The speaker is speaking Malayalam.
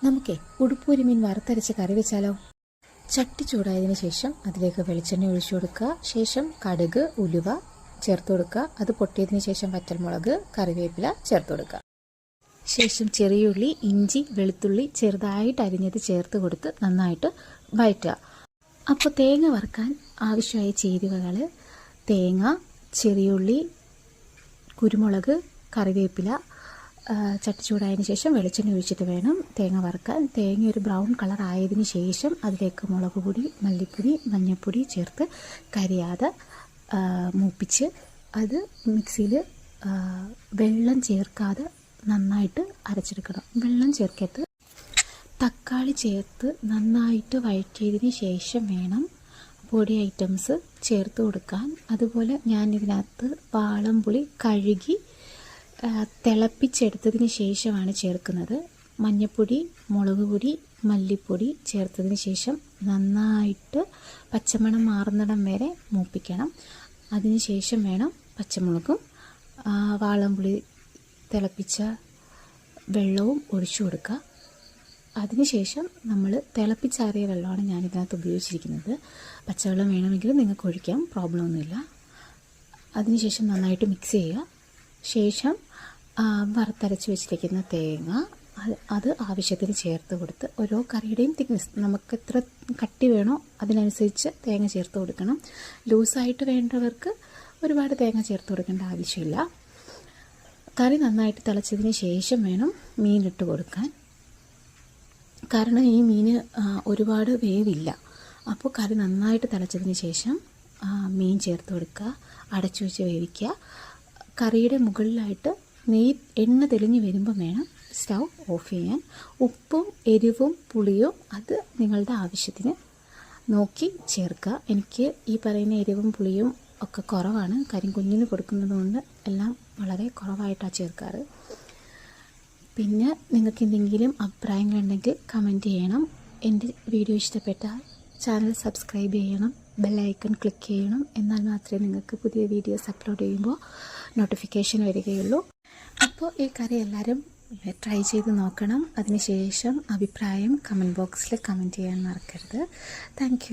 നമുക്കേ ഉടുപ്പൂരി മീൻ വറുത്തരച്ച് കറി വെച്ചാലോ? ചട്ടി ചൂടായതിനു ശേഷം അതിലേക്ക് വെളിച്ചെണ്ണ ഒഴിച്ചു കൊടുക്കുക. ശേഷം കടുക്, ഉലുവ ചേർത്ത് കൊടുക്കുക. അത് പൊട്ടിയതിനു ശേഷം വറ്റൽമുളക്, കറിവേപ്പില ചേർത്ത് കൊടുക്കുക. ശേഷം ചെറിയുള്ളി, ഇഞ്ചി, വെളുത്തുള്ളി ചെറുതായിട്ട് അരിഞ്ഞത് ചേർത്ത് കൊടുത്ത് നന്നായിട്ട് വഴറ്റുക. അപ്പോൾ തേങ്ങ വറുക്കാൻ ആവശ്യമായ ചേരുവകൾ: തേങ്ങ, ചെറിയുള്ളി, കുരുമുളക്, കറിവേപ്പില. ചട്ടി ചൂടായതിനു ശേഷം വെളിച്ചെണ്ണ ഒഴിച്ചിട്ട് വേണം തേങ്ങ വറുക്കാൻ. തേങ്ങ ഒരു ബ്രൗൺ കളർ ആയതിനു ശേഷം അതിലേക്ക് മുളക് പൊടി, മല്ലിപ്പൊടി, മഞ്ഞൾപ്പൊടി ചേർത്ത് കരിയാതെ മൂപ്പിച്ച് അത് മിക്സിയിൽ വെള്ളം ചേർക്കാതെ നന്നായിട്ട് അരച്ചെടുക്കണം. വെള്ളം ചേർക്കരുത്. തക്കാളി ചേർത്ത് നന്നായിട്ട് വഴറ്റിയതിന് ശേഷം വേണം പൊടി ഐറ്റംസ് ചേർത്ത് കൊടുക്കാൻ. അതുപോലെ ഞാനിതിനകത്ത് വാളംപുളി കഴുകി തിളപ്പിച്ചെടുത്തതിന് ശേഷമാണ് ചേർക്കുന്നത്. മഞ്ഞൾപ്പൊടി, മുളക് പൊടി, മല്ലിപ്പൊടി ചേർത്തതിന് ശേഷം നന്നായിട്ട് പച്ചമണം മാറുന്നിടം വരെ മൂപ്പിക്കണം. അതിന് ശേഷം വേണം പച്ചമുളകും വാളംപുളി തിളപ്പിച്ച വെള്ളവും ഒഴിച്ചു കൊടുക്കുക. അതിനുശേഷം നമ്മൾ തിളപ്പിച്ചാറിയ വെള്ളമാണ് ഞാനിതിനകത്ത് ഉപയോഗിച്ചിരിക്കുന്നത്. പച്ചവെള്ളം വേണമെങ്കിൽ നിങ്ങൾക്ക് ഒഴിക്കാം, പ്രോബ്ലമൊന്നുമില്ല. അതിനുശേഷം നന്നായിട്ട് മിക്സ് ചെയ്യുക. ശേഷം വറുത്തരച്ച് വെച്ചിരിക്കുന്ന തേങ്ങ അത് ആവശ്യത്തിന് ചേർത്ത് കൊടുത്ത് ഓരോ കറിയുടെയും തിക്നെസ് നമുക്ക് എത്ര കട്ടി വേണോ അതിനനുസരിച്ച് തേങ്ങ ചേർത്ത് കൊടുക്കണം. ലൂസായിട്ട് വേണ്ടവർക്ക് ഒരുപാട് തേങ്ങ ചേർത്ത് കൊടുക്കേണ്ട ആവശ്യമില്ല. കറി നന്നായിട്ട് തിളച്ചതിന് ശേഷം വേണം മീനിട്ട് കൊടുക്കാൻ. കാരണം ഈ മീൻ ഒരുപാട് വേവില്ല. അപ്പോൾ കറി നന്നായിട്ട് തിളച്ചതിന് ശേഷം മീൻ ചേർത്ത് കൊടുക്കുക. അടച്ചു വെച്ച് വേവിക്കുക. കറിയുടെ മുകളിലായിട്ട് എണ്ണ തെളിഞ്ഞ് വരുമ്പോൾ വേണം സ്റ്റൗ ഓഫ് ചെയ്യാൻ. ഉപ്പും എരിവും പുളിയും അത് നിങ്ങളുടെ ആവശ്യത്തിന് നോക്കി ചേർക്കുക. എനിക്ക് ഈ പറയുന്ന എരിവും പുളിയും ഒക്കെ കുറവാണ്. കാര്യം കുഞ്ഞിന് കൊടുക്കുന്നത് കൊണ്ട് എല്ലാം വളരെ കുറവായിട്ടാണ് ചേർക്കാറ്. പിന്നെ നിങ്ങൾക്ക് എന്തെങ്കിലും അഭിപ്രായങ്ങളുണ്ടെങ്കിൽ കമൻറ്റ് ചെയ്യണം. എൻ്റെ വീഡിയോ ഇഷ്ടപ്പെട്ടാൽ ചാനൽ സബ്സ്ക്രൈബ് ചെയ്യണം, ബെൽ ഐക്കൺ ക്ലിക്ക് ചെയ്യണം. എന്നാൽ മാത്രമേ നിങ്ങൾക്ക് പുതിയ വീഡിയോസ് അപ്ലോഡ് ചെയ്യുമ്പോൾ നോട്ടിഫിക്കേഷൻ വരികയുള്ളൂ. അപ്പോൾ ഈ കറി എല്ലാവരും ട്രൈ ചെയ്ത് നോക്കണം. അതിനുശേഷം അഭിപ്രായം കമൻറ്റ് ബോക്സിൽ കമൻറ്റ് ചെയ്യാൻ മറക്കരുത്. താങ്ക്